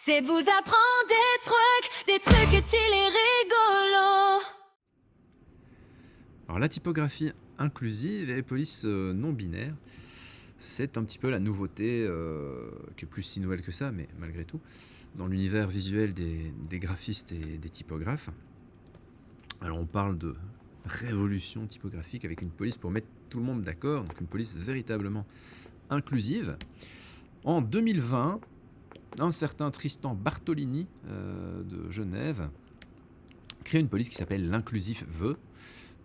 C'est vous apprendre des trucs utiles et rigolos. Alors la typographie inclusive et les polices non binaires, c'est un petit peu la nouveauté, qui est plus si nouvelle que ça, mais malgré tout, dans l'univers visuel des graphistes et des typographes. Alors on parle de révolution typographique avec une police pour mettre tout le monde d'accord, donc une police véritablement inclusive. En 2020, un certain Tristan Bartolini de Genève crée une police qui s'appelle l'inclusif VE,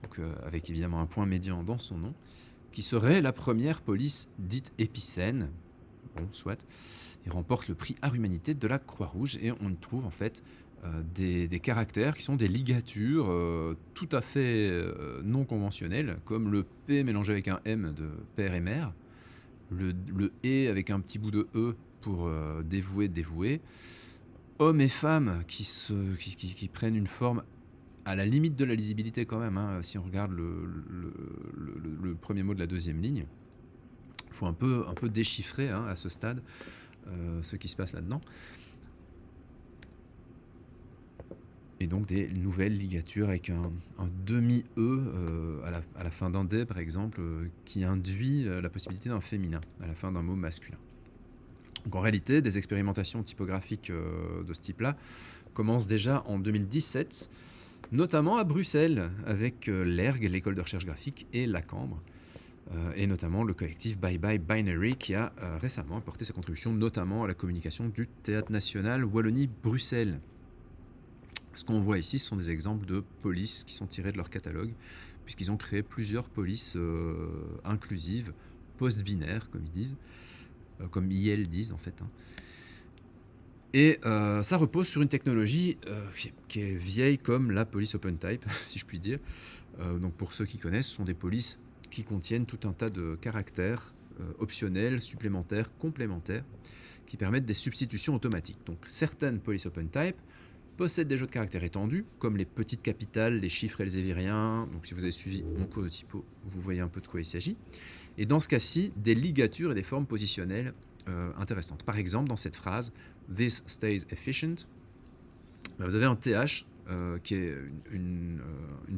donc, avec évidemment un point médian dans son nom, qui serait la première police dite épicène. Bon, soit. Il remporte le prix Art Humanité de la Croix-Rouge et on y trouve en fait des caractères qui sont des ligatures tout à fait non conventionnelles, comme le P mélangé avec un M de père et mère, le E avec un petit bout de E pour dévouer, dévouer, hommes et femmes qui prennent une forme à la limite de la lisibilité quand même, hein, si on regarde le premier mot de la deuxième ligne. Il faut un peu déchiffrer à ce stade ce qui se passe là-dedans. Et donc des nouvelles ligatures avec un demi-E à la fin d'un D, par exemple, qui induit la possibilité d'un féminin à la fin d'un mot masculin. Donc en réalité, des expérimentations typographiques de ce type-là commencent déjà en 2017, notamment à Bruxelles, avec l'ERG, l'école de recherche graphique, et la Cambre, et notamment le collectif Bye Bye Binary, qui a récemment apporté sa contribution, notamment à la communication du Théâtre National Wallonie-Bruxelles. Ce qu'on voit ici, ce sont des exemples de polices qui sont tirées de leur catalogue, puisqu'ils ont créé plusieurs polices inclusives, post-binaires, comme ils disent, comme ils disent en fait. Et ça repose sur une technologie qui est vieille comme la police OpenType, si je puis dire. Donc pour ceux qui connaissent, ce sont des polices qui contiennent tout un tas de caractères optionnels, supplémentaires, complémentaires, qui permettent des substitutions automatiques. Donc certaines polices OpenType possèdent des jeux de caractères étendus, comme les petites capitales, les chiffres elzéviriens. Donc si vous avez suivi mon cours de typo, vous voyez un peu de quoi il s'agit. Et dans ce cas-ci, des ligatures et des formes positionnelles intéressantes. Par exemple, dans cette phrase « This stays efficient », vous avez un TH qui est une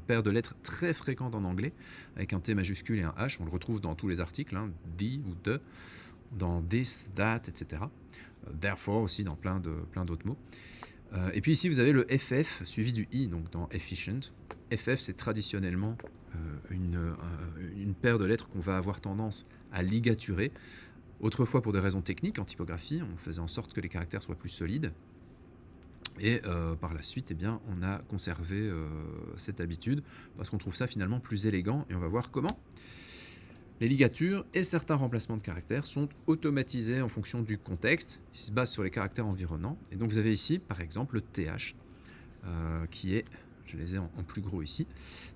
paire de lettres très fréquente en anglais, avec un T majuscule et un H. On le retrouve dans tous les articles, the ou the, dans this, that, etc. Therefore aussi dans plein d'autres mots. Et puis ici, vous avez le FF suivi du I, donc dans efficient. FF, c'est traditionnellement une paire de lettres qu'on va avoir tendance à ligaturer. Autrefois, pour des raisons techniques en typographie, on faisait en sorte que les caractères soient plus solides. Et par la suite, eh bien, on a conservé cette habitude parce qu'on trouve ça finalement plus élégant. Et on va voir comment. Les ligatures et certains remplacements de caractères sont automatisés en fonction du contexte. Ils se basent sur les caractères environnants. Et donc vous avez ici, par exemple, le TH, qui est, je les ai en plus gros ici.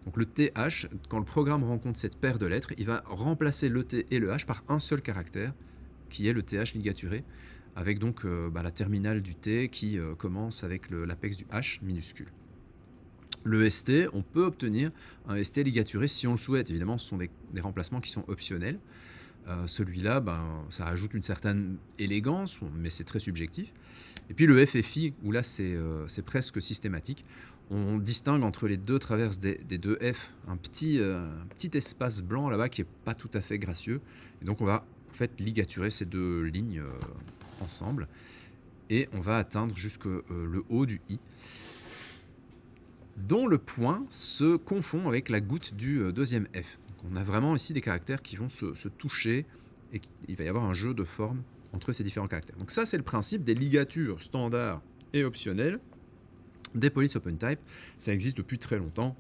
Donc le TH, quand le programme rencontre cette paire de lettres, il va remplacer le T et le H par un seul caractère, qui est le TH ligaturé, avec donc la terminale du T qui commence avec l'apex du H minuscule. Le ST, on peut obtenir un ST ligaturé si on le souhaite. Évidemment, ce sont des remplacements qui sont optionnels. Celui-là, ça rajoute une certaine élégance, mais c'est très subjectif. Et puis le FFI, où là, c'est presque systématique. On distingue entre les deux traverses des deux F un petit espace blanc là-bas qui n'est pas tout à fait gracieux. Et donc, on va en fait ligaturer ces deux lignes ensemble. Et on va atteindre jusque le haut du I, dont le point se confond avec la goutte du deuxième F. Donc on a vraiment ici des caractères qui vont se toucher et il va y avoir un jeu de forme entre ces différents caractères. Donc ça, c'est le principe des ligatures standards et optionnelles des polices OpenType. Ça existe depuis très longtemps,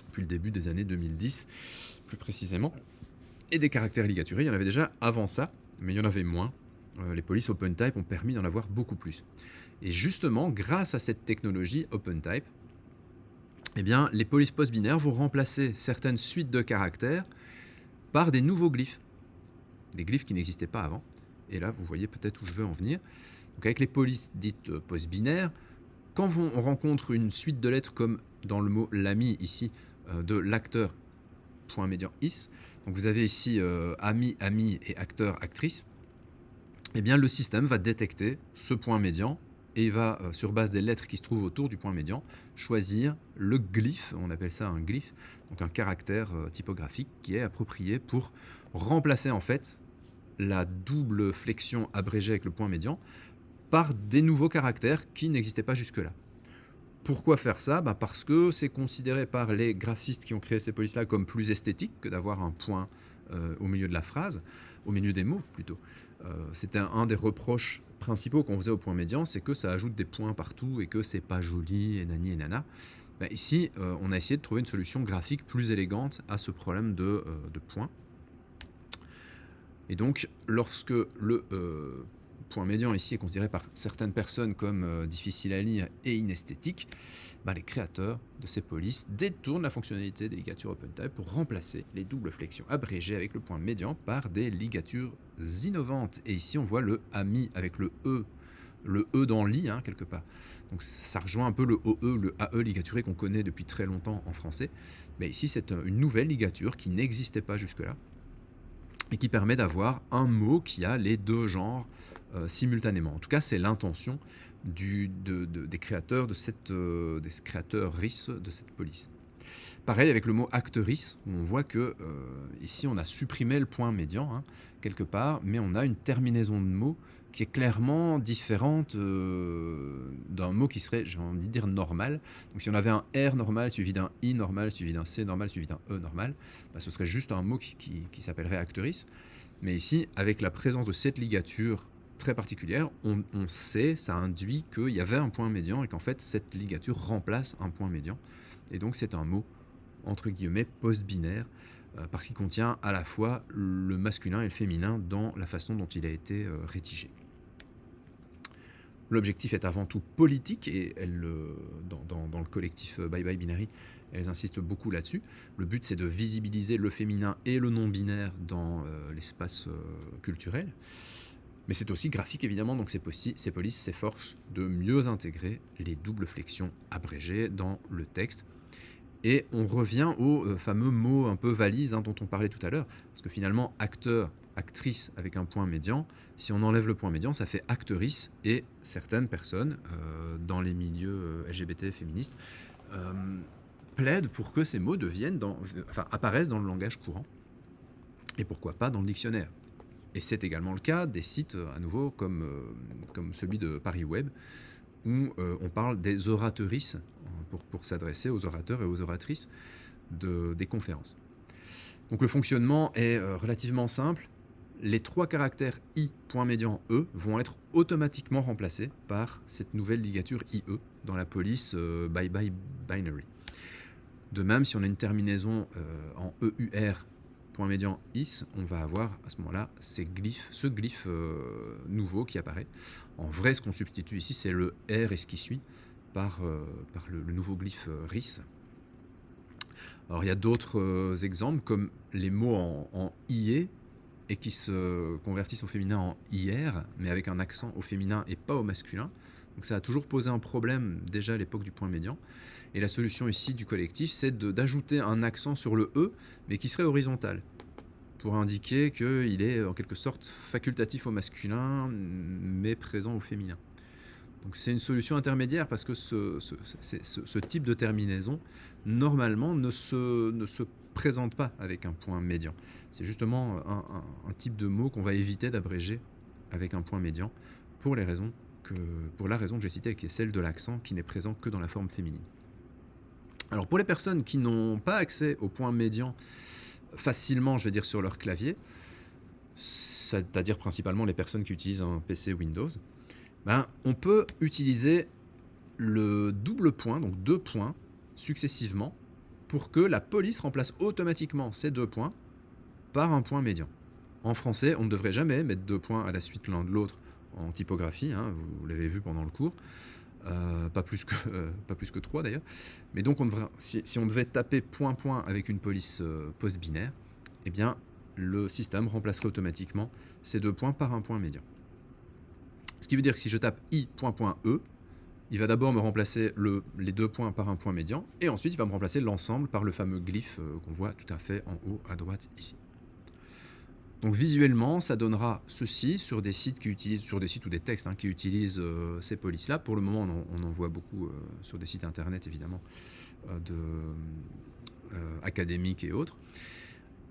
depuis le début des années 2010, plus précisément. Et des caractères ligaturés, il y en avait déjà avant ça, mais il y en avait moins. Les polices OpenType ont permis d'en avoir beaucoup plus. Et justement, grâce à cette technologie OpenType, eh bien, les polices post-binaires vont remplacer certaines suites de caractères par des nouveaux glyphes. Des glyphes qui n'existaient pas avant. Et là, vous voyez peut-être où je veux en venir. Donc, avec les polices dites post-binaires, quand on rencontre une suite de lettres comme dans le mot l'ami ici, de l'acteur, point médian is, donc vous avez ici ami, ami et acteur, actrice, eh bien, le système va détecter ce point médian et il va, sur base des lettres qui se trouvent autour du point médian, choisir le glyphe, on appelle ça un glyphe, donc un caractère typographique qui est approprié pour remplacer en fait la double flexion abrégée avec le point médian par des nouveaux caractères qui n'existaient pas jusque-là. Pourquoi faire ça? Parce que c'est considéré par les graphistes qui ont créé ces polices-là comme plus esthétique que d'avoir un point au milieu de la phrase, au milieu des mots plutôt. C'était un des reproches principaux qu'on faisait au point médian, c'est que ça ajoute des points partout et que c'est pas joli et nani et nana. Ici, on a essayé de trouver une solution graphique plus élégante à ce problème de points. Et donc, lorsque le point médian ici est considéré par certaines personnes comme difficile à lire et inesthétique, les créateurs de ces polices détournent la fonctionnalité des ligatures OpenType pour remplacer les doubles flexions abrégées avec le point médian par des ligatures innovantes. Et ici, on voit le AMI avec le E dans l'I, quelque part. Donc ça rejoint un peu le OE, le AE ligaturé qu'on connaît depuis très longtemps en français. Mais ici, c'est une nouvelle ligature qui n'existait pas jusque-là et qui permet d'avoir un mot qui a les deux genres simultanément. En tout cas, c'est l'intention des créateurs des créateurs RIS de cette police. Pareil avec le mot actrice, où on voit que ici on a supprimé le point médian quelque part, mais on a une terminaison de mots qui est clairement différente d'un mot qui serait, j'ai envie de dire, normal. Donc si on avait un R normal suivi d'un I normal, suivi d'un C normal, suivi d'un E normal, ce serait juste un mot qui s'appellerait actrice. Mais ici, avec la présence de cette ligature très particulière, on sait, ça induit qu'il y avait un point médian et qu'en fait cette ligature remplace un point médian. Et donc c'est un mot, entre guillemets, post-binaire, parce qu'il contient à la fois le masculin et le féminin dans la façon dont il a été rédigé. L'objectif est avant tout politique, et dans le collectif Bye Bye Binary, elles insistent beaucoup là-dessus. Le but, c'est de visibiliser le féminin et le non-binaire dans l'espace culturel. Mais c'est aussi graphique, évidemment, donc ces polices s'efforcent de mieux intégrer les doubles flexions abrégées dans le texte. Et on revient au fameux mot un peu valise dont on parlait tout à l'heure, parce que finalement, acteur, actrice avec un point médian, si on enlève le point médian, ça fait actrice, et certaines personnes, dans les milieux LGBT féministes, plaident pour que ces mots apparaissent dans le langage courant, et pourquoi pas dans le dictionnaire. Et c'est également le cas des sites, à nouveau, comme celui de Paris Web, où on parle des oratrices, pour s'adresser aux orateurs et aux oratrices des conférences. Donc le fonctionnement est relativement simple. Les trois caractères I, point médian, E vont être automatiquement remplacés par cette nouvelle ligature IE dans la police Bye Bye Binary. De même, si on a une terminaison en EUR, point médian IS, on va avoir à ce moment-là ce glyphe nouveau qui apparaît. En vrai, ce qu'on substitue ici, c'est le R et ce qui suit par le nouveau glyphe RIS. Alors il y a d'autres exemples, comme les mots en IE et qui se convertissent au féminin en IR, mais avec un accent au féminin et pas au masculin. Donc ça a toujours posé un problème déjà à l'époque du point médian. Et la solution ici du collectif, c'est d'ajouter un accent sur le E, mais qui serait horizontal, pour indiquer qu'il est en quelque sorte facultatif au masculin, mais présent au féminin. Donc c'est une solution intermédiaire parce que ce type de terminaison, normalement, ne se présente pas avec un point médian. C'est justement un type de mot qu'on va éviter d'abréger avec un point médian pour la raison que j'ai citée, qui est celle de l'accent qui n'est présent que dans la forme féminine. Alors pour les personnes qui n'ont pas accès au point médian facilement, je vais dire, sur leur clavier, c'est-à-dire principalement les personnes qui utilisent un PC Windows, on peut utiliser le double point, donc 2 points, successivement, pour que la police remplace automatiquement ces 2 points par un point médian. En français, on ne devrait jamais mettre 2 points à la suite l'un de l'autre en typographie, vous l'avez vu pendant le cours, pas plus que 3 d'ailleurs. Mais donc, si on devait taper point avec une police post-binaire, eh bien, le système remplacerait automatiquement ces 2 points par un point médian. Ce qui veut dire que si je tape i.e, il va d'abord me remplacer les 2 points par un point médian, et ensuite il va me remplacer l'ensemble par le fameux glyphe qu'on voit tout à fait en haut à droite ici. Donc visuellement, ça donnera ceci sur des sites ou des textes qui utilisent ces polices-là. Pour le moment, on en voit beaucoup sur des sites internet, évidemment, académiques et autres,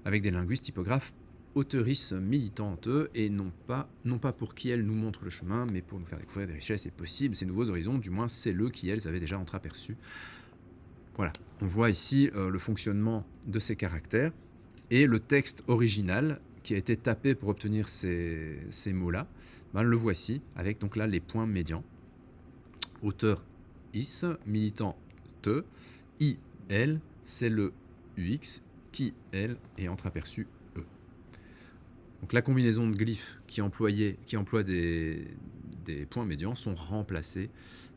avec des linguistes, typographes, auteuristes militantes, et non pas pour qui elles nous montrent le chemin, mais pour nous faire découvrir des richesses et possibles, ces nouveaux horizons, du moins c'est eux qui, elles, avaient déjà entreaperçu. Voilà, on voit ici le fonctionnement de ces caractères, et le texte original qui a été tapé pour obtenir ces mots-là, le voici, avec donc là les points médians. Auteur is, militant te, i, l, c'est le ux, qui, elle, et entreaperçu e. Donc la combinaison de glyphes qui emploient des points médians sont remplacés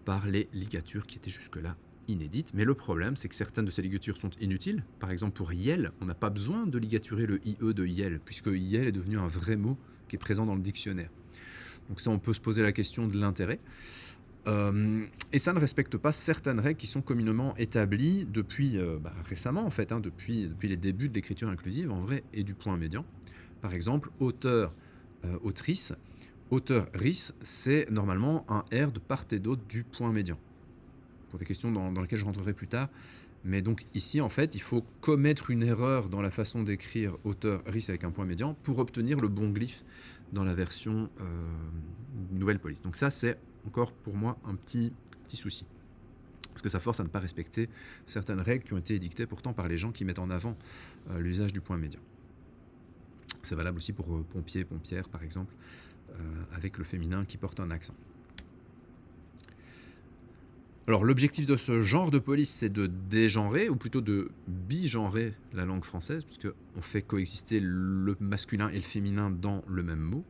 par les ligatures qui étaient jusque-là inédites. Mais le problème, c'est que certaines de ces ligatures sont inutiles. Par exemple, pour Yel, on n'a pas besoin de ligaturer le IE de Yel, puisque Yel est devenu un vrai mot qui est présent dans le dictionnaire. Donc ça, on peut se poser la question de l'intérêt. Et ça ne respecte pas certaines règles qui sont communément établies depuis récemment, en fait, depuis les débuts de l'écriture inclusive, en vrai, et du point médian. Par exemple, auteur, autrice, auteur-ris, c'est normalement un R de part et d'autre du point médian, pour des questions dans lesquelles je rentrerai plus tard. Mais donc ici, en fait, il faut commettre une erreur dans la façon d'écrire auteur-ris avec un point médian pour obtenir le bon glyphe dans la version nouvelle police. Donc ça, c'est encore pour moi un petit souci, parce que ça force à ne pas respecter certaines règles qui ont été édictées pourtant par les gens qui mettent en avant l'usage du point médian. C'est valable aussi pour pompier, pompière, par exemple, avec le féminin qui porte un accent. Alors l'objectif de ce genre de police, c'est de dégenrer, ou plutôt de bigenrer la langue française, puisqu'on fait coexister le masculin et le féminin dans le même mot,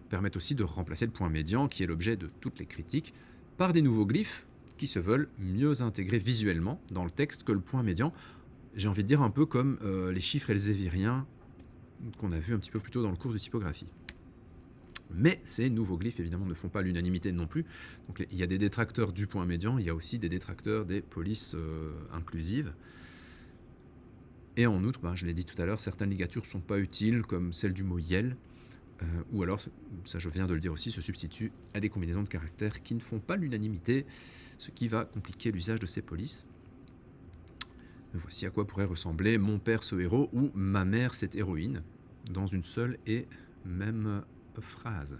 permettent aussi de remplacer le point médian, qui est l'objet de toutes les critiques, par des nouveaux glyphes qui se veulent mieux intégrer visuellement dans le texte que le point médian. J'ai envie de dire un peu comme les chiffres elzéviriens qu'on a vu un petit peu plus tôt dans le cours de typographie. Mais ces nouveaux glyphes, évidemment, ne font pas l'unanimité non plus. Donc il y a des détracteurs du point médian, il y a aussi des détracteurs des polices inclusives. Et en outre, je l'ai dit tout à l'heure, certaines ligatures ne sont pas utiles, comme celle du mot yel, ou alors, ça je viens de le dire aussi, se substituent à des combinaisons de caractères qui ne font pas l'unanimité, ce qui va compliquer l'usage de ces polices. Voici à quoi pourrait ressembler mon père ce héros ou ma mère cette héroïne, dans une seule et même phrase.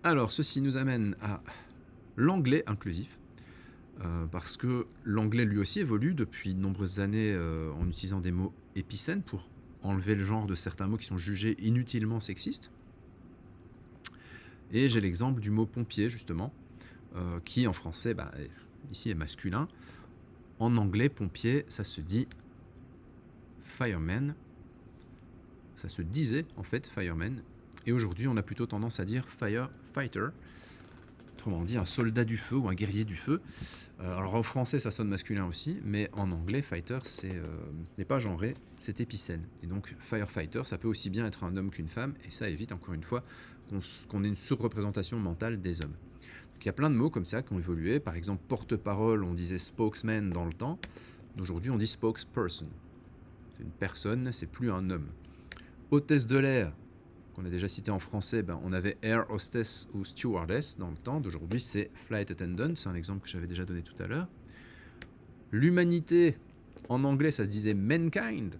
Alors, ceci nous amène à l'anglais inclusif, parce que l'anglais lui aussi évolue depuis de nombreuses années en utilisant des mots épicènes pour enlever le genre de certains mots qui sont jugés inutilement sexistes. Et j'ai l'exemple du mot pompier, justement, qui en français, ici est masculin. En anglais, pompier, ça se dit fireman. Ça se disait en fait fireman. Et aujourd'hui, on a plutôt tendance à dire firefighter. Autrement dit, un soldat du feu ou un guerrier du feu. Alors en français, ça sonne masculin aussi, mais en anglais, fighter, ce n'est pas genré, c'est épicène. Et donc, firefighter, ça peut aussi bien être un homme qu'une femme, et ça évite, encore une fois, qu'on ait une surreprésentation mentale des hommes. Donc, il y a plein de mots comme ça qui ont évolué. Par exemple, porte-parole, on disait spokesman dans le temps. Aujourd'hui, on dit spokesperson. C'est une personne, c'est plus un homme. Hôtesse de l'air, qu'on a déjà cité en français, on avait air hostess ou stewardess dans le temps. D'aujourd'hui, c'est flight attendant. C'est un exemple que j'avais déjà donné tout à l'heure. L'humanité, en anglais, ça se disait mankind.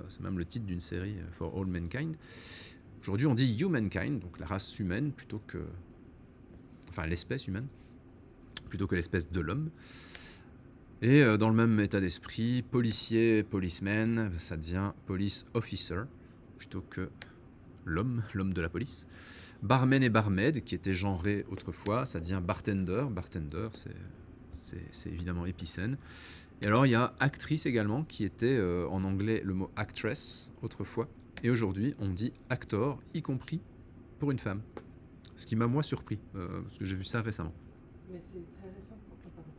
C'est même le titre d'une série, For All Mankind. Aujourd'hui, on dit humankind, donc la race humaine, plutôt que... Enfin, l'espèce humaine, plutôt que l'espèce de l'homme. Et dans le même état d'esprit, policier, policeman, ça devient police officer, plutôt que l'homme de la police. Barman et barmaid, qui étaient genrés autrefois, ça devient bartender. Bartender, c'est évidemment épicène. Et alors, il y a actrice également, qui était en anglais le mot actress autrefois. Et aujourd'hui, on dit actor, y compris pour une femme. Ce qui m'a, moi, surpris, parce que j'ai vu ça récemment. Mais c'est très récent. Pardon.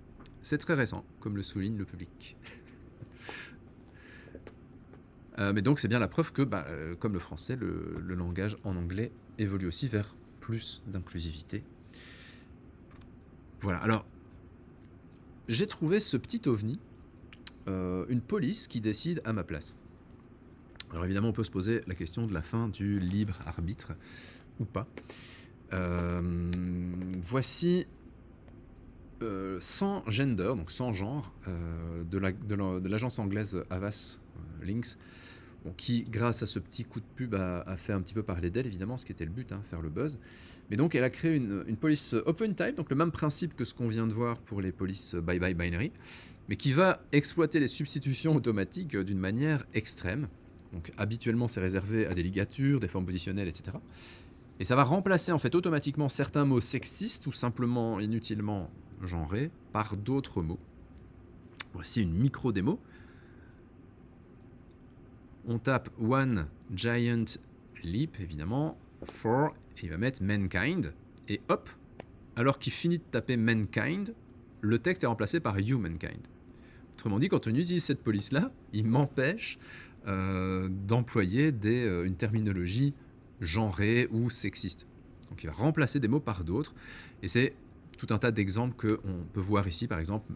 C'est très récent, comme le souligne le public. Mais donc c'est bien la preuve que, comme le français, le langage en anglais évolue aussi vers plus d'inclusivité. Voilà, alors j'ai trouvé ce petit ovni, une police qui décide à ma place. Alors évidemment, on peut se poser la question de la fin du libre arbitre ou pas. Voici 100 gender, donc 100 genres, de l'agence anglaise Havas Links, bon, qui, grâce à ce petit coup de pub, a fait un petit peu parler d'elle, évidemment, ce qui était le but, hein, faire le buzz. Mais donc, elle a créé une police open type, donc le même principe que ce qu'on vient de voir pour les polices bye bye binary, mais qui va exploiter les substitutions automatiques d'une manière extrême. Donc, habituellement, c'est réservé à des ligatures, des formes positionnelles, etc. Et ça va remplacer en fait automatiquement certains mots sexistes ou simplement inutilement genrés par d'autres mots. Voici une micro-démo. On tape One Giant Leap, évidemment, for, et il va mettre Mankind, et hop, alors qu'il finit de taper Mankind, le texte est remplacé par Humankind. Autrement dit, quand on utilise cette police-là, il m'empêche d'employer une terminologie genrée ou sexiste. Donc il va remplacer des mots par d'autres, et c'est tout un tas d'exemples qu'on peut voir ici, par exemple,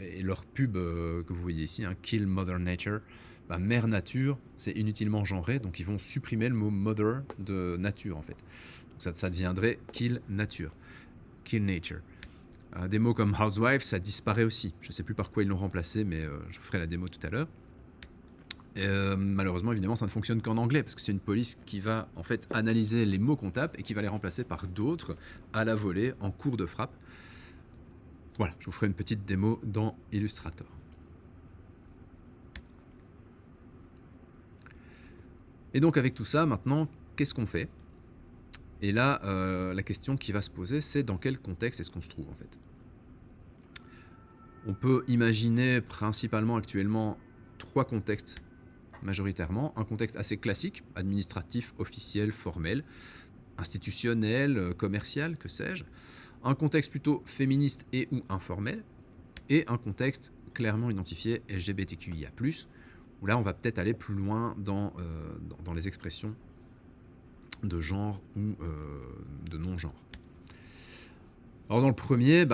et leur pub que vous voyez ici, hein, Kill Mother Nature, bah, mère nature, c'est inutilement genré, donc ils vont supprimer le mot mother de nature en fait. Donc ça deviendrait kill nature, kill nature. Des mots comme housewife, ça disparaît aussi. Je ne sais plus par quoi ils l'ont remplacé, mais je ferai la démo tout à l'heure. Malheureusement, évidemment, ça ne fonctionne qu'en anglais, parce que c'est une police qui va en fait analyser les mots qu'on tape et qui va les remplacer par d'autres à la volée, en cours de frappe. Voilà, je vous ferai une petite démo dans Illustrator. Et donc avec tout ça, maintenant, qu'est-ce qu'on fait? Et là, la question qui va se poser, c'est dans quel contexte est-ce qu'on se trouve en fait? On peut imaginer principalement actuellement 3 contextes majoritairement. Un contexte assez classique, administratif, officiel, formel, institutionnel, commercial, que sais-je. Un contexte plutôt féministe et ou informel. Et un contexte clairement identifié LGBTQIA+, où là on va peut-être aller plus loin dans les expressions de genre ou de non-genre. Alors dans le premier,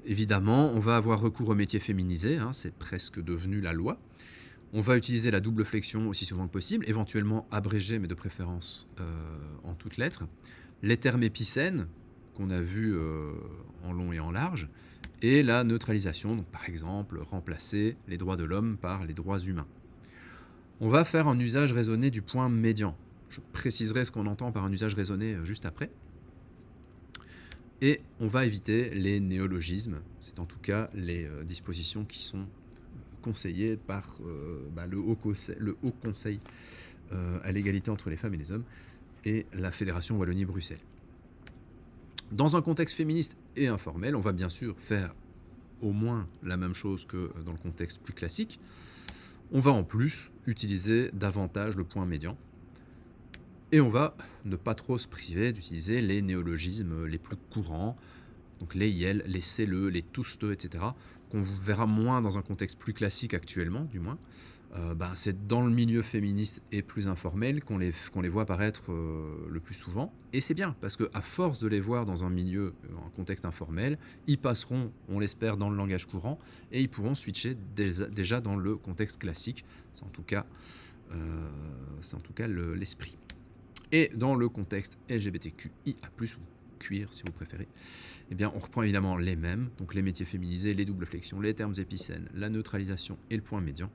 évidemment, on va avoir recours aux métiers féminisés, hein, c'est presque devenu la loi. On va utiliser la double flexion aussi souvent que possible, éventuellement abrégée, mais de préférence en toutes lettres. Les termes épicènes, qu'on a vus en long et en large, et la neutralisation, donc par exemple, remplacer les droits de l'homme par les droits humains. On va faire un usage raisonné du point médian. Je préciserai ce qu'on entend par un usage raisonné juste après. Et on va éviter les néologismes, c'est en tout cas les dispositions qui sont conseillées par le Haut Conseil à l'égalité entre les femmes et les hommes et la Fédération Wallonie-Bruxelles. Dans un contexte féministe et informel, on va bien sûr faire au moins la même chose que dans le contexte plus classique. On va en plus utiliser davantage le point médian. Et on va ne pas trop se priver d'utiliser les néologismes les plus courants, donc les yel, les celle, les touste, etc., qu'on verra moins dans un contexte plus classique actuellement, du moins. C'est dans le milieu féministe et plus informel qu'on les voit apparaître le plus souvent. Et c'est bien, parce qu'à force de les voir dans un milieu, un contexte informel, ils passeront, on l'espère, dans le langage courant, et ils pourront switcher déjà dans le contexte classique. C'est en tout cas l'esprit. Et dans le contexte LGBTQIA+, ou cuir si vous préférez, eh bien on reprend évidemment les mêmes, donc les métiers féminisés, les doubles flexions, les termes épicènes, la neutralisation et le point médian.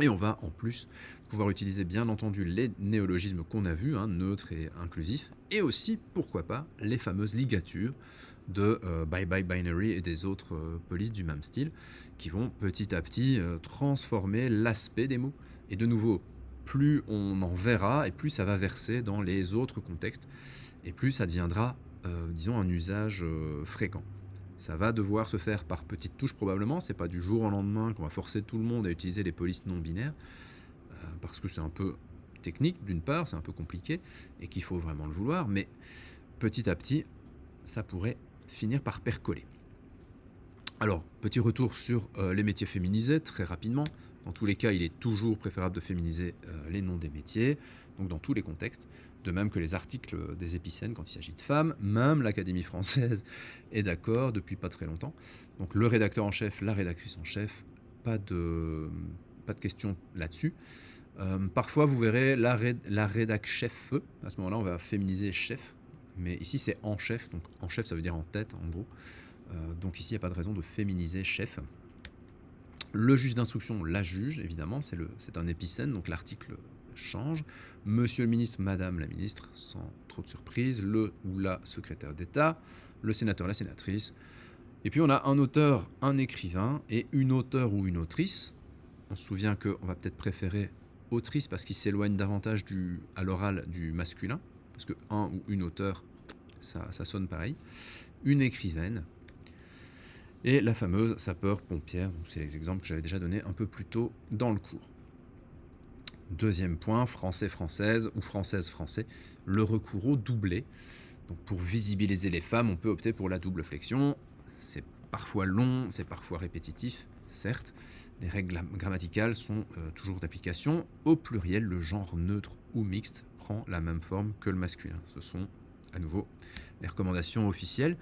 Et on va en plus pouvoir utiliser bien entendu les néologismes qu'on a vus, hein, neutres et inclusifs, et aussi, pourquoi pas, les fameuses ligatures de Bye Bye Binary et des autres polices du même style, qui vont petit à petit transformer l'aspect des mots. Et de nouveau, plus on en verra, et plus ça va verser dans les autres contextes, et plus ça deviendra, disons, un usage fréquent. Ça va devoir se faire par petites touches probablement, c'est pas du jour au lendemain qu'on va forcer tout le monde à utiliser les polices non binaires, parce que c'est un peu technique d'une part, c'est un peu compliqué, et qu'il faut vraiment le vouloir, mais petit à petit, ça pourrait finir par percoler. Alors, petit retour sur les métiers féminisés, très rapidement. Dans tous les cas, il est toujours préférable de féminiser les noms des métiers, donc dans tous les contextes, de même que les articles des épicènes quand il s'agit de femmes, même l'Académie française est d'accord depuis pas très longtemps. Donc le rédacteur en chef, la rédactrice en chef, pas de question là-dessus. Parfois, vous verrez la rédac chef. À ce moment-là, on va féminiser chef. Mais ici, c'est en chef. Donc, en chef, ça veut dire en tête, en gros. Donc ici, il n'y a pas de raison de féminiser chef. Le juge d'instruction, la juge, évidemment, c'est un épicène, donc l'article change. Monsieur le ministre, madame la ministre, sans trop de surprise. Le ou la secrétaire d'État. Le sénateur, la sénatrice. Et puis, on a un auteur, un écrivain et une auteure ou une autrice. On se souvient qu'on va peut-être préférer autrice parce qu'il s'éloigne davantage à l'oral du masculin. Parce que un ou une auteure, ça sonne pareil. Une écrivaine. Et la fameuse sapeur-pompière, c'est les exemples que j'avais déjà donnés un peu plus tôt dans le cours. Deuxième point, français-française ou française-français, le recours au doublé. Donc pour visibiliser les femmes, on peut opter pour la double flexion. C'est parfois long, c'est parfois répétitif, certes. Les règles grammaticales sont toujours d'application. Au pluriel, le genre neutre ou mixte prend la même forme que le masculin. Ce sont, à nouveau, les recommandations officielles.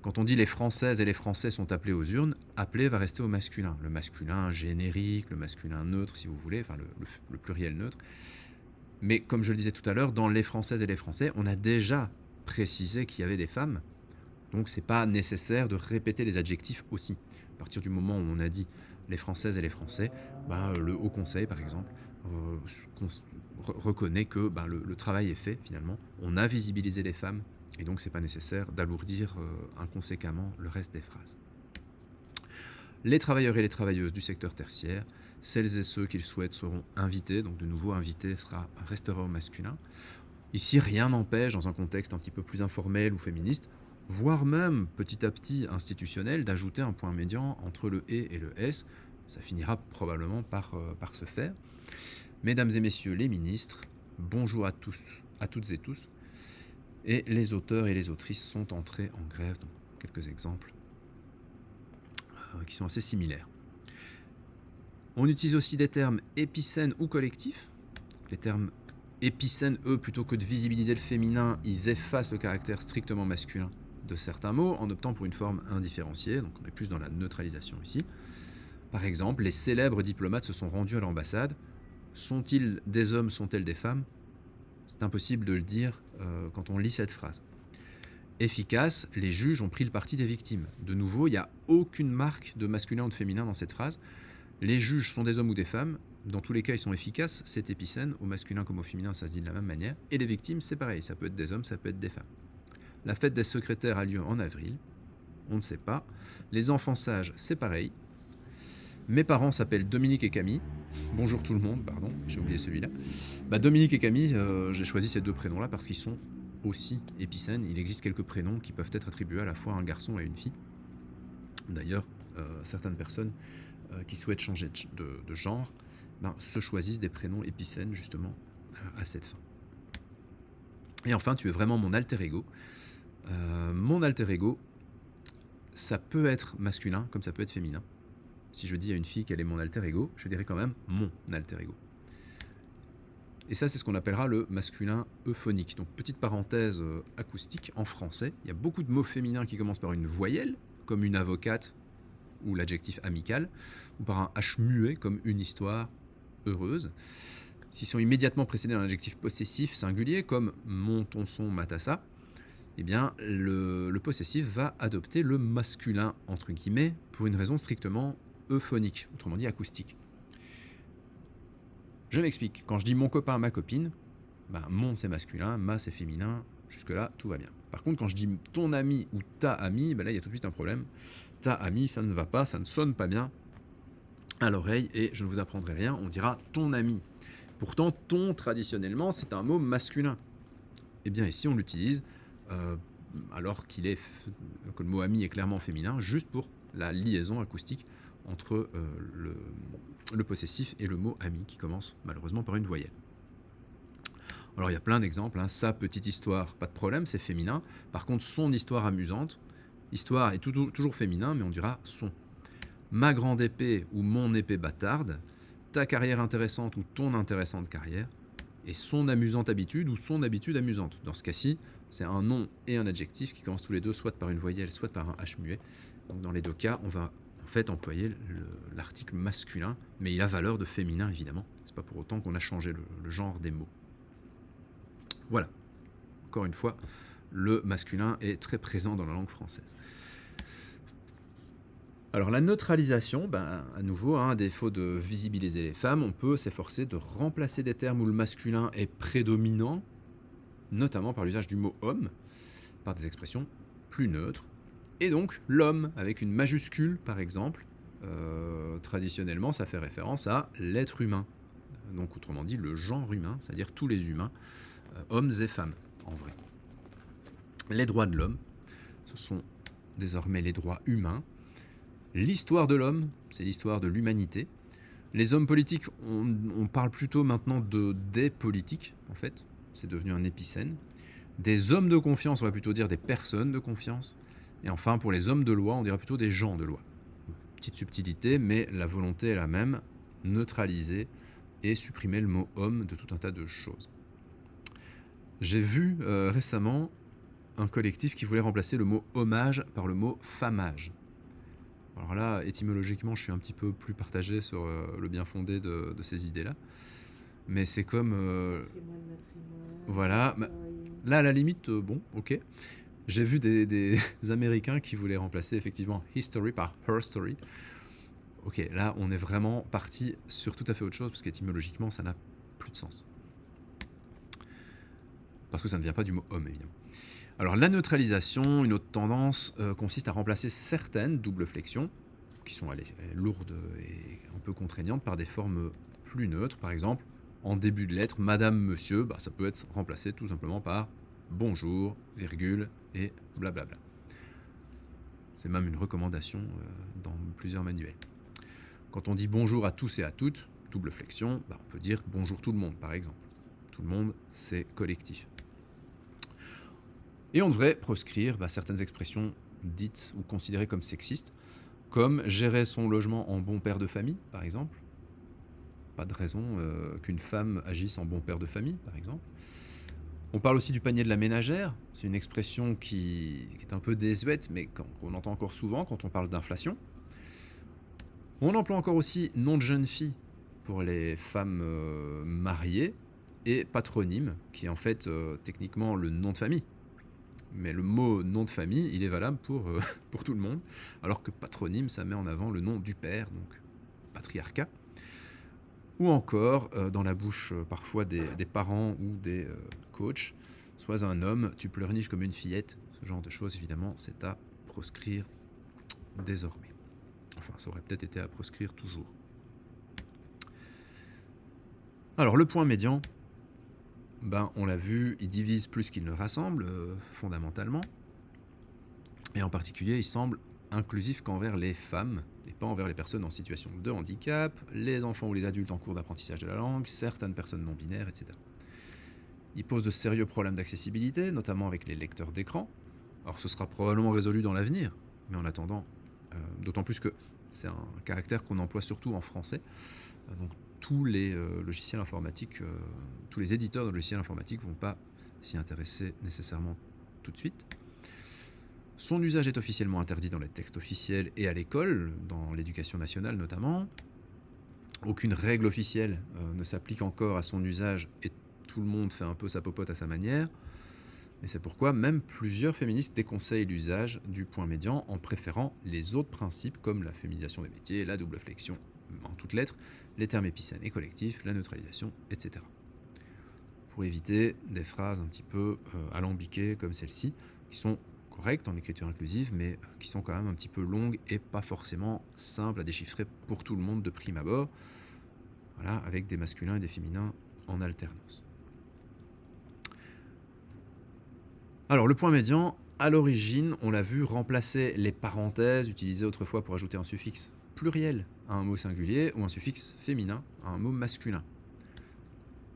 Quand on dit les Françaises et les Français sont appelés aux urnes, appelé va rester au masculin. Le masculin générique, le masculin neutre, si vous voulez, enfin le pluriel neutre. Mais comme je le disais tout à l'heure, dans les Françaises et les Français, on a déjà précisé qu'il y avait des femmes. Donc c'est pas nécessaire de répéter les adjectifs aussi. À partir du moment où on a dit les Françaises et les Français, le Haut Conseil, par exemple, reconnaît que le travail est fait, finalement. On a visibilisé les femmes. Et donc, ce n'est pas nécessaire d'alourdir inconséquemment le reste des phrases. Les travailleurs et les travailleuses du secteur tertiaire, celles et ceux qui le souhaitent seront invités. Donc, de nouveau, invité restera au masculin. Ici, rien n'empêche, dans un contexte un petit peu plus informel ou féministe, voire même petit à petit institutionnel, d'ajouter un point médian entre le « et le « s ». Ça finira probablement par se faire. Mesdames et messieurs les ministres, bonjour à toutes et tous. Et les auteurs et les autrices sont entrés en grève. Donc, quelques exemples qui sont assez similaires. On utilise aussi des termes épicènes ou collectifs. Les termes épicènes, eux, plutôt que de visibiliser le féminin, ils effacent le caractère strictement masculin de certains mots en optant pour une forme indifférenciée. Donc on est plus dans la neutralisation ici. Par exemple, les célèbres diplomates se sont rendus à l'ambassade. Sont-ils des hommes, sont-elles des femmes ? C'est impossible de le dire quand on lit cette phrase. Efficace, les juges ont pris le parti des victimes. De nouveau, il n'y a aucune marque de masculin ou de féminin dans cette phrase. Les juges sont des hommes ou des femmes. Dans tous les cas, ils sont efficaces. C'est épicène. Au masculin comme au féminin, ça se dit de la même manière. Et les victimes, c'est pareil. Ça peut être des hommes, ça peut être des femmes. La fête des secrétaires a lieu en avril. On ne sait pas. Les enfants sages, c'est pareil. Mes parents s'appellent Dominique et Camille. Bonjour tout le monde, pardon, j'ai oublié celui-là. Dominique et Camille, j'ai choisi ces deux prénoms-là parce qu'ils sont aussi épicènes. Il existe quelques prénoms qui peuvent être attribués à la fois à un garçon et à une fille. D'ailleurs, certaines personnes qui souhaitent changer de genre se choisissent des prénoms épicènes justement à cette fin. Et enfin, tu es vraiment mon alter ego. Mon alter ego, ça peut être masculin comme ça peut être féminin. Si je dis à une fille qu'elle est mon alter ego, je dirais quand même mon alter ego. Et ça, c'est ce qu'on appellera le masculin euphonique. Donc, petite parenthèse acoustique, en français, il y a beaucoup de mots féminins qui commencent par une voyelle, comme une avocate ou l'adjectif amical, ou par un H muet, comme une histoire heureuse. S'ils sont immédiatement précédés d'un adjectif possessif singulier, comme mon, ton, son, ma tassa, eh bien, le possessif va adopter le masculin, entre guillemets, pour une raison strictement euphonique, autrement dit acoustique. Je m'explique. Quand je dis mon copain, ma copine, mon c'est masculin, ma c'est féminin, jusque-là tout va bien. Par contre, quand je dis ton ami ou ta amie, là il y a tout de suite un problème. Ta amie, ça ne va pas, ça ne sonne pas bien à l'oreille et je ne vous apprendrai rien, on dira ton ami. Pourtant, ton, traditionnellement, c'est un mot masculin. Eh bien ici, on l'utilise alors que le mot ami est clairement féminin, juste pour la liaison acoustique entre le possessif et le mot ami qui commence malheureusement par une voyelle. Alors il y a plein d'exemples, sa petite histoire, pas de problème, c'est féminin. Par contre, son histoire amusante, histoire est toujours féminin, mais on dira son. Ma grande épée ou mon épée bâtarde, ta carrière intéressante ou ton intéressante carrière, et son amusante habitude ou son habitude amusante. Dans ce cas-ci, c'est un nom et un adjectif qui commencent tous les deux soit par une voyelle, soit par un H muet. Donc dans les deux cas, on va fait employer l'article masculin, mais il a valeur de féminin évidemment. C'est pas pour autant qu'on a changé le genre des mots. Voilà. Encore une fois, le masculin est très présent dans la langue française. Alors la neutralisation, à nouveau, à défaut de visibiliser les femmes, on peut s'efforcer de remplacer des termes où le masculin est prédominant, notamment par l'usage du mot homme, par des expressions plus neutres. Et donc l'homme, avec une majuscule par exemple, traditionnellement ça fait référence à l'être humain. Donc autrement dit le genre humain, c'est-à-dire tous les humains, hommes et femmes en vrai. Les droits de l'homme, ce sont désormais les droits humains. L'histoire de l'homme, c'est l'histoire de l'humanité. Les hommes politiques, on parle plutôt maintenant des politiques, en fait. C'est devenu un épicène. Des hommes de confiance, on va plutôt dire des personnes de confiance. Et enfin, pour les hommes de loi, on dirait plutôt des gens de loi. Petite subtilité, mais la volonté est la même, neutraliser et supprimer le mot homme de tout un tas de choses. J'ai vu récemment un collectif qui voulait remplacer le mot hommage par le mot famage. Alors là, étymologiquement, je suis un petit peu plus partagé sur le bien fondé de ces idées-là. Mais c'est comme... Matrimoine. voilà. Là, à la limite, bon, ok. J'ai vu des Américains qui voulaient remplacer effectivement history par her story. Ok, là, on est vraiment parti sur tout à fait autre chose, parce qu'étymologiquement, ça n'a plus de sens. Parce que ça ne vient pas du mot homme, évidemment. Alors la neutralisation, une autre tendance, consiste à remplacer certaines doubles flexions, qui sont lourdes et un peu contraignantes, par des formes plus neutres. Par exemple, en début de lettre, madame, monsieur, ça peut être remplacé tout simplement par bonjour, virgule, et blablabla. C'est même une recommandation dans plusieurs manuels. Quand on dit bonjour à tous et à toutes, double flexion, on peut dire bonjour tout le monde, par exemple. Tout le monde, c'est collectif. Et on devrait proscrire certaines expressions dites ou considérées comme sexistes, comme gérer son logement en bon père de famille, par exemple. Pas de raison qu'une femme agisse en bon père de famille, par exemple. On parle aussi du panier de la ménagère. C'est une expression qui est un peu désuète, mais qu'on entend encore souvent quand on parle d'inflation. On emploie encore aussi nom de jeune fille pour les femmes mariées, et patronyme, qui est en fait techniquement le nom de famille. Mais le mot nom de famille, il est valable pour tout le monde, alors que patronyme, ça met en avant le nom du père, donc patriarcat. Ou encore, dans la bouche parfois des parents ou des coachs, sois un homme, tu pleurniches comme une fillette. Ce genre de choses, évidemment, c'est à proscrire désormais. Enfin, ça aurait peut-être été à proscrire toujours. Alors, le point médian, on l'a vu, il divise plus qu'il ne rassemble, fondamentalement. Et en particulier, il semble inclusif qu'envers les femmes, et pas envers les personnes en situation de handicap, les enfants ou les adultes en cours d'apprentissage de la langue, certaines personnes non-binaires, etc. Il pose de sérieux problèmes d'accessibilité, notamment avec les lecteurs d'écran. Alors ce sera probablement résolu dans l'avenir, mais en attendant, d'autant plus que c'est un caractère qu'on emploie surtout en français, donc tous les logiciels informatiques, tous les éditeurs de logiciels informatiques ne vont pas s'y intéresser nécessairement tout de suite. Son usage est officiellement interdit dans les textes officiels et à l'école, dans l'éducation nationale notamment. Aucune règle officielle ne s'applique encore à son usage et tout le monde fait un peu sa popote à sa manière. Et c'est pourquoi même plusieurs féministes déconseillent l'usage du point médian en préférant les autres principes comme la féminisation des métiers, la double flexion en toutes lettres, les termes épicènes et collectifs, la neutralisation, etc. Pour éviter des phrases un petit peu alambiquées comme celle-ci, qui sont correctes en écriture inclusive, mais qui sont quand même un petit peu longues et pas forcément simples à déchiffrer pour tout le monde de prime abord, voilà, avec des masculins et des féminins en alternance. Alors le point médian, à l'origine, on l'a vu remplacer les parenthèses utilisées autrefois pour ajouter un suffixe pluriel à un mot singulier ou un suffixe féminin à un mot masculin.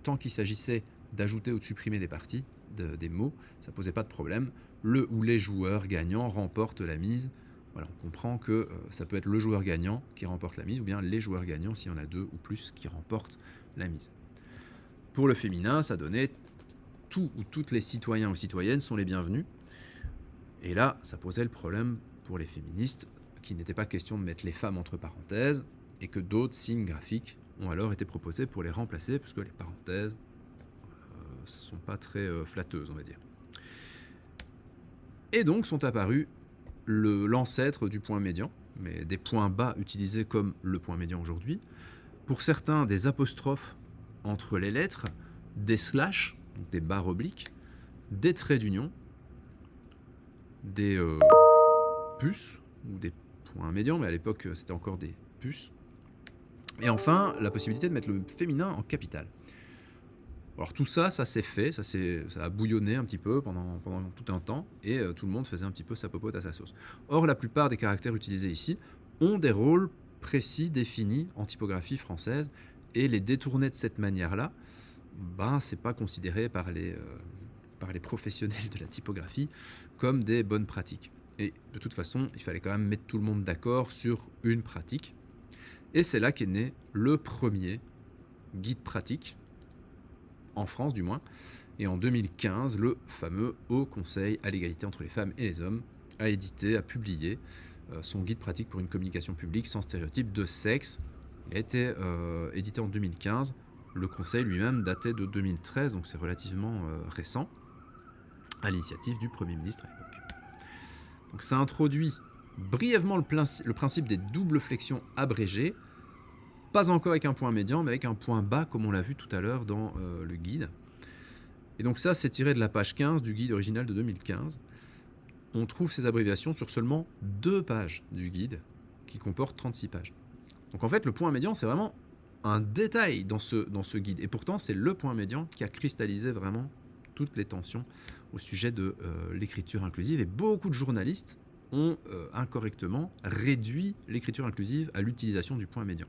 Tant qu'il s'agissait d'ajouter ou de supprimer des parties, des mots, ça ne posait pas de problème. Le ou les joueurs gagnants remportent la mise. Voilà, on comprend que ça peut être le joueur gagnant qui remporte la mise ou bien les joueurs gagnants s'il y en a deux ou plus qui remportent la mise. Pour le féminin, ça donnait tout ou toutes les citoyens ou citoyennes sont les bienvenus. Et là, ça posait le problème pour les féministes qu'il n'était pas question de mettre les femmes entre parenthèses, et que d'autres signes graphiques ont alors été proposés pour les remplacer, parce que les parenthèses ne sont pas très flatteuses, on va dire. Et donc sont apparus l'ancêtre du point médian, mais des points bas utilisés comme le point médian aujourd'hui. Pour certains, des apostrophes entre les lettres, des slash, donc des barres obliques, des traits d'union, des puces, ou des points médians, mais à l'époque c'était encore des puces. Et enfin, la possibilité de mettre le féminin en capital. Alors tout ça, ça s'est fait, ça a bouillonné un petit peu pendant tout un temps, et tout le monde faisait un petit peu sa popote à sa sauce. Or, la plupart des caractères utilisés ici ont des rôles précis, définis en typographie française, et les détourner de cette manière-là, c'est pas considéré par les professionnels de la typographie comme des bonnes pratiques. Et de toute façon, il fallait quand même mettre tout le monde d'accord sur une pratique. Et c'est là qu'est né le premier guide pratique, en France du moins, et en 2015, le fameux Haut Conseil à l'égalité entre les femmes et les hommes a publié son guide pratique pour une communication publique sans stéréotype de sexe. Il a été édité en 2015, le conseil lui-même datait de 2013, donc c'est relativement récent, à l'initiative du Premier ministre à l'époque. Donc ça introduit brièvement le principe des doubles flexions abrégées, pas encore avec un point médian, mais avec un point bas, comme on l'a vu tout à l'heure dans le guide. Et donc ça, c'est tiré de la page 15 du guide original de 2015. On trouve ces abréviations sur seulement 2 pages du guide, qui comporte 36 pages. Donc en fait, le point médian, c'est vraiment un détail dans ce guide. Et pourtant, c'est le point médian qui a cristallisé vraiment toutes les tensions au sujet de l'écriture inclusive. Et beaucoup de journalistes ont incorrectement réduit l'écriture inclusive à l'utilisation du point médian.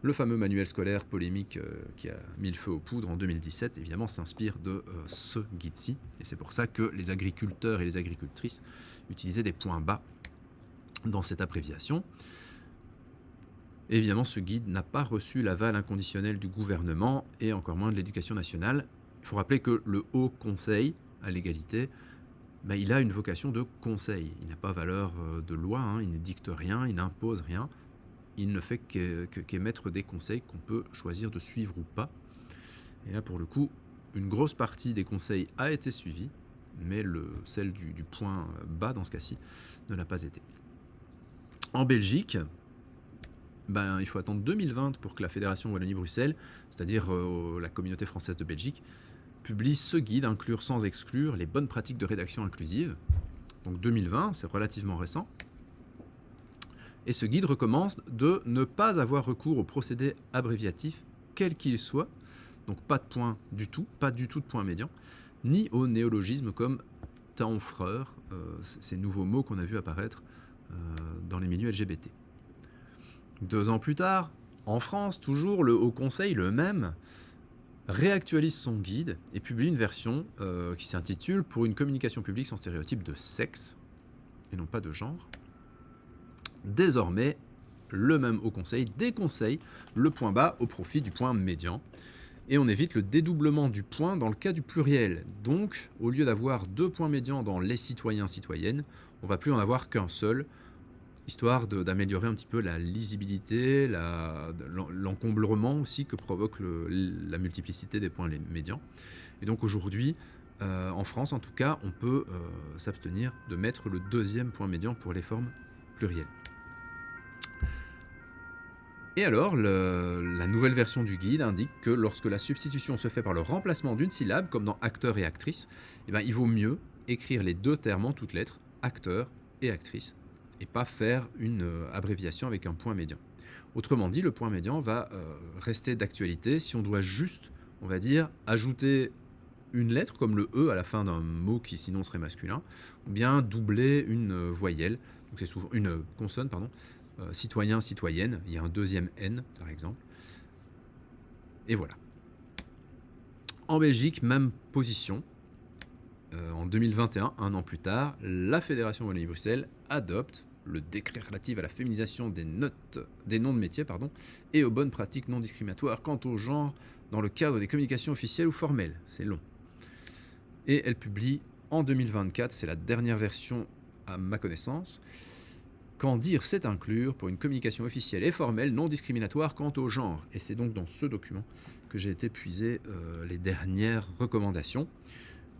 Le fameux manuel scolaire polémique qui a mis le feu aux poudres en 2017, évidemment, s'inspire de ce guide-ci. Et c'est pour ça que les agriculteurs et les agricultrices utilisaient des points bas dans cette abréviation. Évidemment, ce guide n'a pas reçu l'aval inconditionnel du gouvernement et encore moins de l'Éducation nationale. Il faut rappeler que le Haut Conseil à l'égalité, il a une vocation de conseil. Il n'a pas valeur de loi, il ne dicte rien, il n'impose rien. Il ne fait qu'émettre des conseils qu'on peut choisir de suivre ou pas. Et là, pour le coup, une grosse partie des conseils a été suivie, mais celle du point bas, dans ce cas-ci, ne l'a pas été. En Belgique, il faut attendre 2020 pour que la Fédération Wallonie-Bruxelles, c'est-à-dire la communauté française de Belgique, publie ce guide, Inclure sans exclure, les bonnes pratiques de rédaction inclusive. Donc 2020, c'est relativement récent. Et ce guide recommande de ne pas avoir recours au procédé abréviatif, quel qu'il soit, donc pas de point du tout, pas du tout de point médian, ni au néologisme comme taonfreur, ces nouveaux mots qu'on a vu apparaître dans les milieux LGBT. 2 ans plus tard, en France, toujours, le Haut Conseil, le même, réactualise son guide et publie une version qui s'intitule « Pour une communication publique sans stéréotype de sexe » et non pas de genre. Désormais, le même Haut Conseil déconseille le point bas au profit du point médian. Et on évite le dédoublement du point dans le cas du pluriel. Donc, au lieu d'avoir 2 points médians dans les citoyens-citoyennes, on ne va plus en avoir qu'un seul, histoire d'améliorer un petit peu la lisibilité, l'encombrement aussi que provoque la multiplicité des points médians. Et donc aujourd'hui, en France en tout cas, on peut s'abstenir de mettre le 2e point médian pour les formes plurielles. Et alors, la nouvelle version du guide indique que lorsque la substitution se fait par le remplacement d'une syllabe, comme dans acteur et actrice, il vaut mieux écrire les 2 termes en toutes lettres, acteur et actrice, et pas faire une abréviation avec un point médian. Autrement dit, le point médian va rester d'actualité si on doit juste, on va dire, ajouter une lettre, comme le E à la fin d'un mot qui sinon serait masculin, ou bien doubler une voyelle, donc c'est souvent une consonne, pardon, citoyen, citoyenne, il y a un 2e N par exemple. Et voilà. En Belgique, même position. En 2021, un an plus tard, la Fédération Wallonie-Bruxelles adopte le décret relatif à la féminisation des noms de métiers et aux bonnes pratiques non discriminatoires quant au genre dans le cadre des communications officielles ou formelles. C'est long. Et elle publie en 2024, c'est la dernière version à ma connaissance, Quand dire, c'est inclure pour une communication officielle et formelle non discriminatoire quant au genre. Et c'est donc dans ce document que j'ai été puiser les dernières recommandations,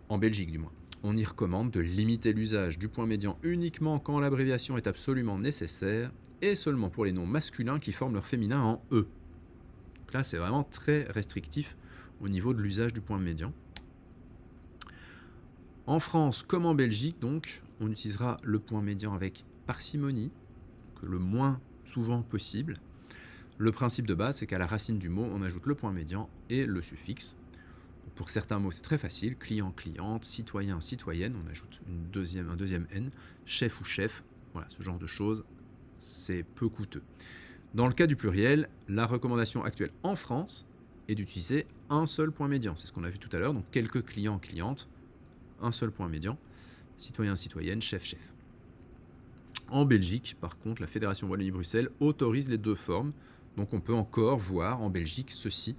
en Belgique du moins. On y recommande de limiter l'usage du point médian uniquement quand l'abréviation est absolument nécessaire et seulement pour les noms masculins qui forment leur féminin en E. Donc là, c'est vraiment très restrictif au niveau de l'usage du point médian. En France comme en Belgique, donc, on utilisera le point médian avec parcimonie, que le moins souvent possible. Le principe de base, c'est qu'à la racine du mot, on ajoute le point médian et le suffixe. Pour certains mots, c'est très facile. Client, cliente, citoyen, citoyenne, on ajoute un deuxième N, chef ou chef. Voilà, ce genre de choses, c'est peu coûteux. Dans le cas du pluriel, la recommandation actuelle en France est d'utiliser un seul point médian. C'est ce qu'on a vu tout à l'heure, donc quelques clients, clientes, un seul point médian, citoyen, citoyenne, chef, chef. En Belgique, par contre, la Fédération Wallonie-Bruxelles autorise les deux formes, donc on peut encore voir en Belgique ceci.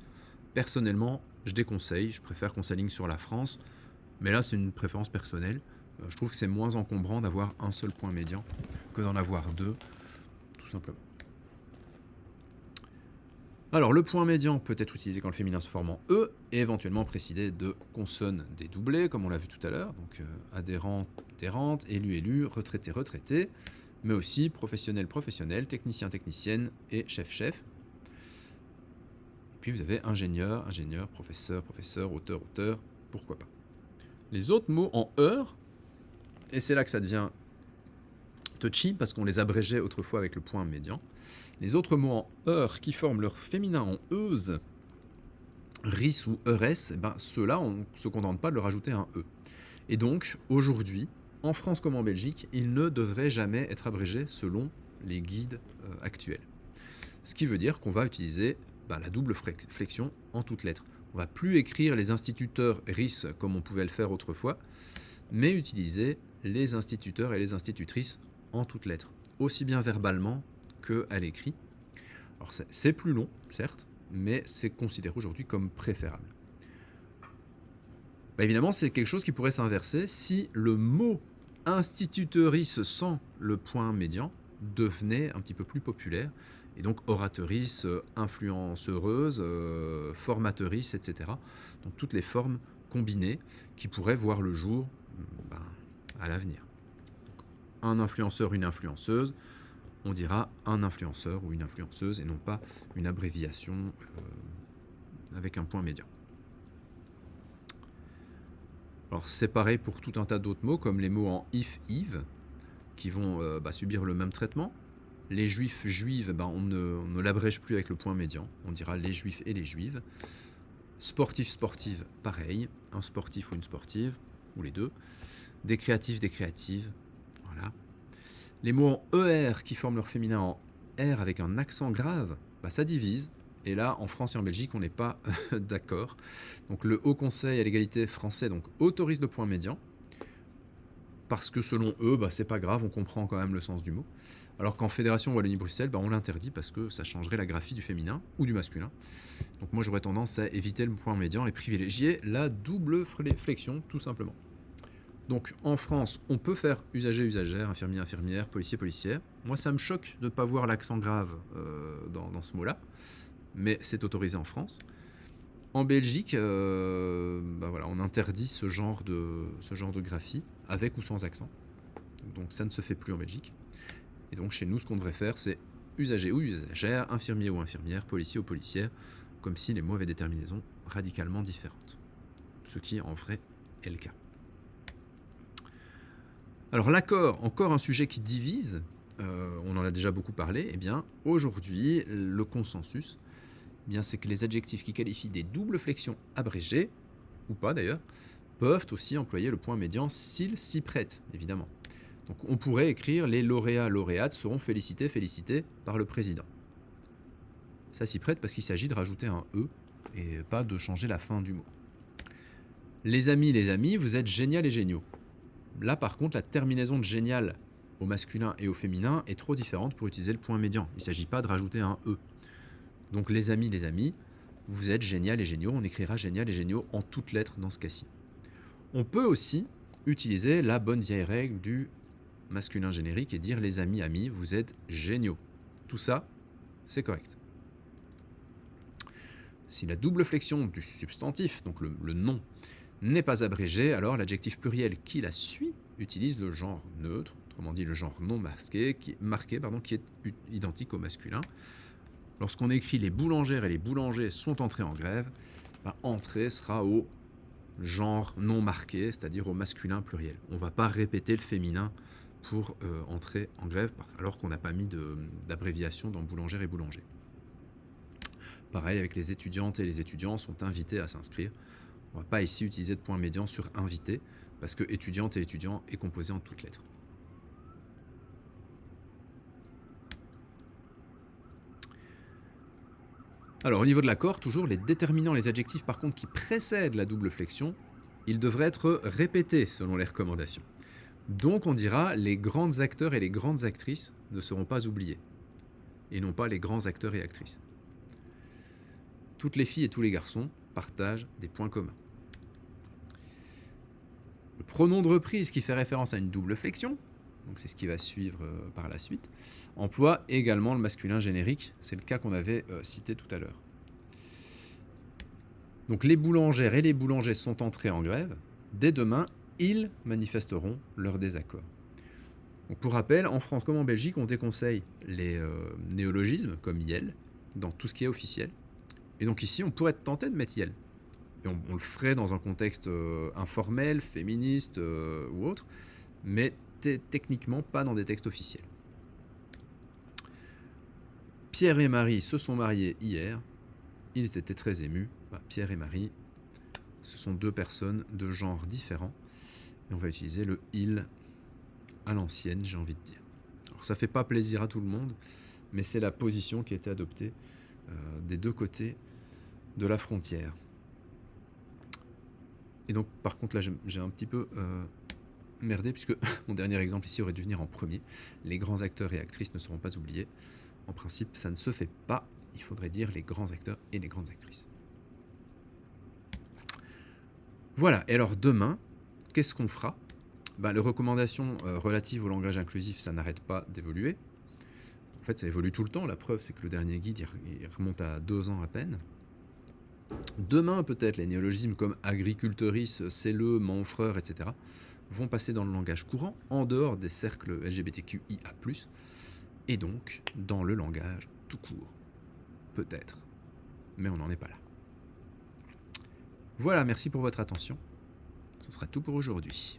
Personnellement, je déconseille, je préfère qu'on s'aligne sur la France, mais là c'est une préférence personnelle. Je trouve que c'est moins encombrant d'avoir un seul point médian que d'en avoir deux, tout simplement. Alors le point médian peut être utilisé quand le féminin se forme en E et éventuellement précédé de consonnes dédoublées, comme on l'a vu tout à l'heure, donc adhérent, adhérente, élu, élu, retraité, retraité, mais aussi professionnel, professionnel, technicien, technicienne et chef, chef. Puis vous avez ingénieur, ingénieur, professeur, professeur, auteur, auteur, pourquoi pas. Les autres mots en heure, et c'est là que ça devient touchy, parce qu'on les abrégeait autrefois avec le point médian. Les autres mots en heure qui forment leur féminin en euse, ris ou eures, ben ceux-là, on ne se contente pas de leur ajouter un e. Et donc, aujourd'hui, en France comme en Belgique, ils ne devraient jamais être abrégés selon les guides actuels. Ce qui veut dire qu'on va utiliser la double flexion en toutes lettres. On ne va plus écrire les instituteurs RIS comme on pouvait le faire autrefois, mais utiliser les instituteurs et les institutrices en toutes lettres, aussi bien verbalement qu'à l'écrit. Alors c'est plus long, certes, mais c'est considéré aujourd'hui comme préférable. Évidemment, c'est quelque chose qui pourrait s'inverser si le mot institutrice sans le point médian devenait un petit peu plus populaire, et donc oratrice, influenceuse, formatrice, etc. Donc toutes les formes combinées qui pourraient voir le jour à l'avenir. Un influenceur, une influenceuse, on dira un influenceur ou une influenceuse et non pas une abréviation avec un point médian. Alors c'est pareil pour tout un tas d'autres mots comme les mots en if, ive qui vont subir le même traitement. Les juifs, juives, on ne l'abrège plus avec le point médian, on dira les juifs et les juives. Sportif, sportive, pareil, un sportif ou une sportive, ou les deux. Des créatifs, des créatives, voilà. Les mots en ER qui forment leur féminin en R avec un accent grave, ça divise. Et là, en France et en Belgique, on n'est pas d'accord. Donc le Haut Conseil à l'égalité français autorise le point médian, parce que selon eux, c'est pas grave, on comprend quand même le sens du mot. Alors qu'en Fédération Wallonie-Bruxelles, on l'interdit parce que ça changerait la graphie du féminin ou du masculin. Donc moi, j'aurais tendance à éviter le point médian et privilégier la double flexion, tout simplement. Donc en France, on peut faire usager, usagère, infirmier, infirmière, policier, policière. Moi, ça me choque de ne pas voir l'accent grave dans ce mot-là, mais c'est autorisé en France. En Belgique, on interdit ce genre de graphie, avec ou sans accent. Donc ça ne se fait plus en Belgique. Et donc chez nous, ce qu'on devrait faire, c'est usager ou usagère, infirmier ou infirmière, policier ou policière, comme si les mots avaient des terminaisons radicalement différentes. Ce qui, en vrai, est le cas. Alors l'accord, encore un sujet qui divise, on en a déjà beaucoup parlé, aujourd'hui, le consensus, c'est que les adjectifs qui qualifient des doubles flexions abrégées, ou pas d'ailleurs, peuvent aussi employer le point médian s'ils s'y prêtent, évidemment. Donc on pourrait écrire les lauréats, lauréates seront félicités, félicités par le président. Ça s'y prête parce qu'il s'agit de rajouter un E et pas de changer la fin du mot. Les amis, vous êtes génial et géniaux. Là par contre, la terminaison de génial au masculin et au féminin est trop différente pour utiliser le point médian. Il ne s'agit pas de rajouter un E. Donc les amis, vous êtes génial et géniaux. On écrira génial et géniaux en toutes lettres dans ce cas-ci. On peut aussi utiliser la bonne vieille règle du masculin générique et dire les amis, amis, vous êtes géniaux. Tout ça, c'est correct. Si la double flexion du substantif, donc le nom, n'est pas abrégée, alors l'adjectif pluriel qui la suit utilise le genre neutre, autrement dit le genre non masqué, qui est identique au masculin. Lorsqu'on écrit les boulangères et les boulangers sont entrés en grève, entrée sera au genre non marqué, c'est-à-dire au masculin pluriel. On ne va pas répéter le féminin pour entrer en grève, alors qu'on n'a pas mis d'abréviation dans boulangère et boulanger. Pareil avec les étudiantes et les étudiants sont invités à s'inscrire. On ne va pas ici utiliser de point médian sur invité, parce que étudiante et étudiant est composé en toutes lettres. Alors au niveau de l'accord, toujours les déterminants, les adjectifs par contre qui précèdent la double flexion, ils devraient être répétés selon les recommandations. Donc on dira les grands acteurs et les grandes actrices ne seront pas oubliés, et non pas les grands acteurs et actrices. Toutes les filles et tous les garçons partagent des points communs. Le pronom de reprise qui fait référence à une double flexion, donc c'est ce qui va suivre par la suite, emploie également le masculin générique, c'est le cas qu'on avait cité tout à l'heure. Donc les boulangères et les boulangers sont entrés en grève, dès demain, ils manifesteront leur désaccord. Donc pour rappel, en France comme en Belgique, on déconseille les néologismes comme IEL dans tout ce qui est officiel. Et donc ici, on pourrait tenter de mettre IEL. Et on le ferait dans un contexte informel, féministe ou autre, mais techniquement pas dans des textes officiels. Pierre et Marie se sont mariés hier. Ils étaient très émus. Pierre et Marie, ce sont deux personnes de genre différents. Et on va utiliser le « il » à l'ancienne, j'ai envie de dire. Alors ça fait pas plaisir à tout le monde, mais c'est la position qui a été adoptée des deux côtés de la frontière. Et donc, par contre, là, j'ai un petit peu merdé, puisque mon dernier exemple ici aurait dû venir en premier. Les grands acteurs et actrices ne seront pas oubliés. En principe, ça ne se fait pas. Il faudrait dire les grands acteurs et les grandes actrices. Voilà. Et alors, demain, qu'est-ce qu'on fera ? Les recommandations relatives au langage inclusif, ça n'arrête pas d'évoluer. En fait, ça évolue tout le temps. La preuve, c'est que le dernier guide, il remonte à 2 ans à peine. Demain, peut-être, les néologismes comme agriculteuris, celleux, manfreur, etc. vont passer dans le langage courant, en dehors des cercles LGBTQIA+, et donc dans le langage tout court. Peut-être, mais on n'en est pas là. Voilà, merci pour votre attention. Ce sera tout pour aujourd'hui.